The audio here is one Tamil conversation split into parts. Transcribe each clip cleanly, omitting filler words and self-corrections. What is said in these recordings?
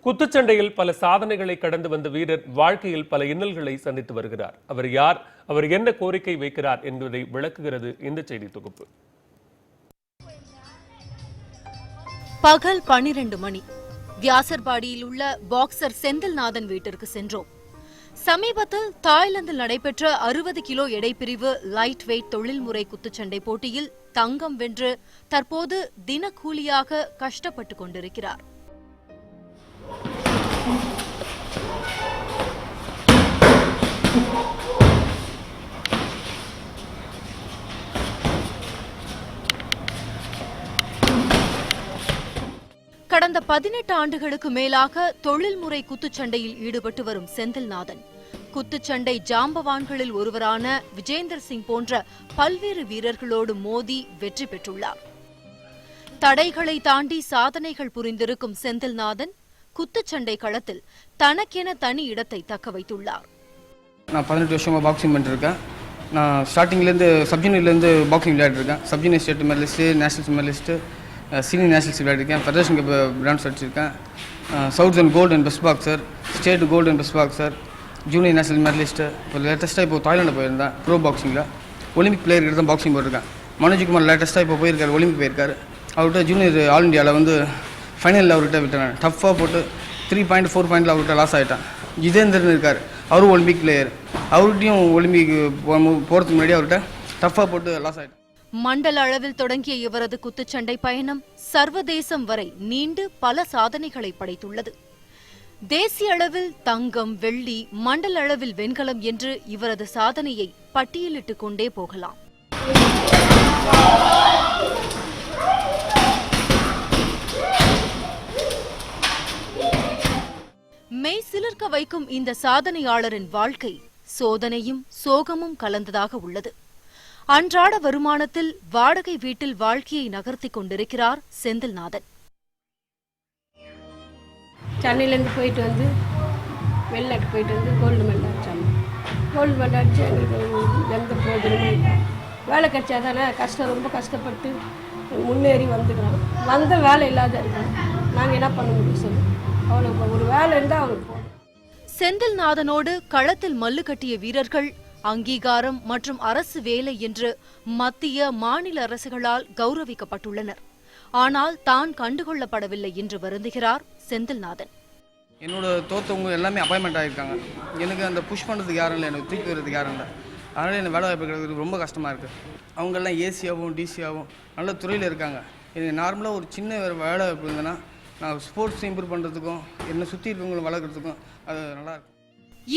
குத்துச்சண்டையில் பல சாதனைகளை கடந்து வந்த வீரர் வாழ்க்கையில் பல இன்னல்களை சந்தித்து வருகிறார். அவர் யார், அவர் என்ன கோரிக்கை வைக்கிறார் என்பதை விளக்குகிறது இந்த செய்தி தொகுப்பு. பகல் 12 மணி வியாசர்பாடியில் உள்ள பாக்சர் செந்தில்நாதன் வீட்டிற்கு சென்றோம். சமீபத்தில் தாய்லாந்தில் நடைபெற்ற 60 கிலோ எடைப்பிரிவு லைட் வெயிட் தொழில்முறை குத்துச்சண்டை போட்டியில் தங்கம் வென்று தற்போது தினக்கூலியாக கஷ்டப்பட்டுக் கொண்டிருக்கிறார். கடந்த 18 ஆண்டுகளுக்கு மேலாக தொழில்முறை குத்துச்சண்டையில் ஈடுபட்டு வரும் செந்தில்நாதன் குத்துச்சண்டை ஜாம்பவான்களில் ஒருவரான விஜேந்தர் சிங் போன்ற பல்வேறு வீரர்களோடு மோதி வெற்றி பெற்றுள்ளார். தடைகளை தாண்டி சாதனைகள் புரிந்திருக்கும் செந்தில்நாதன் குத்துச்சண்டை களத்தில் தனக்கென தனி இடத்தை தக்க வைத்துள்ளார். நான் 18 வருஷமா பாக்ஸிங் பண்ணிருக்கேன். நான் ஸ்டார்டிங்லேருந்து சப்ஜூனியர்லேருந்து பாக்ஸிங் விளையாடிருக்கேன். Sub junior state medalist, nationals medalist, senior nationals விளையாடிருக்கேன். ஃபெடரேஷன் கப் பிராண்ட்ஸ் அடிச்சிருக்கேன். South and gold and best boxer, state gold and best boxer, junior national medalist. இப்போ லேட்டஸ்ட்டாக இப்போ தாய்லாந்து போயிருந்தேன் ப்ரோ பாக்ஸிங்கில். ஒலிம்பிக் பிளேயர் தான் பாக்ஸிங் போட்டிருக்கேன். மனோஜ்குமார் லேட்டஸ்ட்டாக இப்போ போயிருக்காரு, ஒலிம்பிக் போயிருக்காரு. அவர்கிட்ட ஜூனியர் ஆல் இண்டியாவில் ஃபைனலில் அவர்கிட்ட விட்டேன். டஃப்பாக போட்டு 3.4 பாயிண்டில் அவர்கிட்ட லாஸ் ஆகிட்டேன். ஜிதேந்திரன் இருக்கார், அவரும் ஒலிம்பிக் பிளேயர். அவர்கிட்டையும் ஒலிம்பிக் போகிறதுக்கு முன்னாடி அவர்கிட்ட டஃப்பாக போட்டு லாஸ் ஆகிட்டேன். மண்டல அளவில் தொடங்கிய இவரது குத்துச்சண்டை பயணம் சர்வதேசம் வரை நீண்டு பல சாதனைகளை படைத்துள்ளது. தேசிய அளவில் தங்கம், வெள்ளி, மண்டல அளவில் வெண்கலம் என்று இவரது சாதனையை பட்டியலிட்டுக் கொண்டே போகலாம். மெய் சிலிர்க்க வைக்கும் இந்த சாதனையாளரின் வாழ்க்கை சோதனையும் சோகமும் கலந்ததாக உள்ளது. அன்றாட வருமானத்தில் வாடகை வீட்டில் வாழ்க்கையை நகர்த்தி கொண்டிருக்கிறார் செந்தில்நாதன். சென்னையிலேருந்து போயிட்டு வந்து வெளிநாட்டு போயிட்டு வந்து கோல்டு மெடல் அடித்தாங்க. கோல்டு மெடல் அடித்து எங்களுக்கு எந்த பிரயோஜனமும் இல்லை. வேலை கிடைச்சா தானே ரொம்ப கஷ்டப்பட்டு முன்னேறி வந்துக்கிறோம். வந்த வேலை இல்லாத இருக்கோம். நாங்கள் என்ன பண்ண முடியும் சொல்லு? அவனுக்கு ஒரு வேலை இருந்தால் அவனுக்கு போதும். செந்தில்நாதனோடு களத்தில் மல்லு கட்டிய வீரர்கள் அங்கீகாரம் மற்றும் அரசு வேலை என்று மத்திய மாநில அரசுகளால் கௌரவிக்கப்பட்டுள்ளனர். ஆனால் தான் கண்டுகொள்ளப்படவில்லை என்று வருந்துகிறார் செந்தில்நாதன். என்னோட தோத்தவங்க எல்லாமே அப்பாயின்மெண்ட் ஆகியிருக்காங்க. எனக்கு அந்த புஷ் பண்ணுறதுக்கு யாரும் இல்லை, எனக்கு தூக்கி வரதுக்கு யாரும் இல்லை. அதனால் எனக்கு வேலை வாய்ப்பு கிடைக்கிறது ரொம்ப கஷ்டமாக இருக்குது. அவங்கெல்லாம் ஏசியாகவும் டிசியாகவும் நல்ல துறையில் இருக்காங்க. எனக்கு நார்மலாக ஒரு சின்ன வேலை வாய்ப்பு இருந்ததுன்னா நான் ஸ்போர்ட்ஸ் இம்ப்ரூவ் பண்ணுறதுக்கும் என்னை சுற்றி இருக்கவங்களை வளர்க்குறதுக்கும் அது நல்லாயிருக்கும்.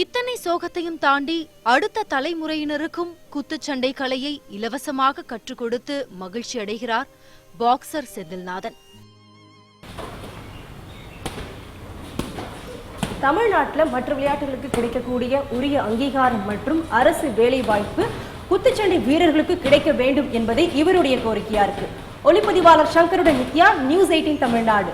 இத்தனை சோகத்தையும் தாண்டி அடுத்த தலைமுறையினருக்கும் குத்துச்சண்டை கலையை இலவசமாக கற்றுக் கொடுத்து மகிழ்ச்சி அடைகிறார் பாக்சர் செந்தில்நாதன். தமிழ்நாட்டில் மற்ற விளையாட்டுகளுக்கு கிடைக்கக்கூடிய உரிய அங்கீகாரம் மற்றும் அரசு வேலை வாய்ப்பு குத்துச்சண்டை வீரர்களுக்கு கிடைக்க வேண்டும் என்பதே இவருடைய கோரிக்கையா இருக்கு. ஒளிப்பதிவாளர் சங்கருடன் நித்யா, நியூஸ் 18 தமிழ்நாடு.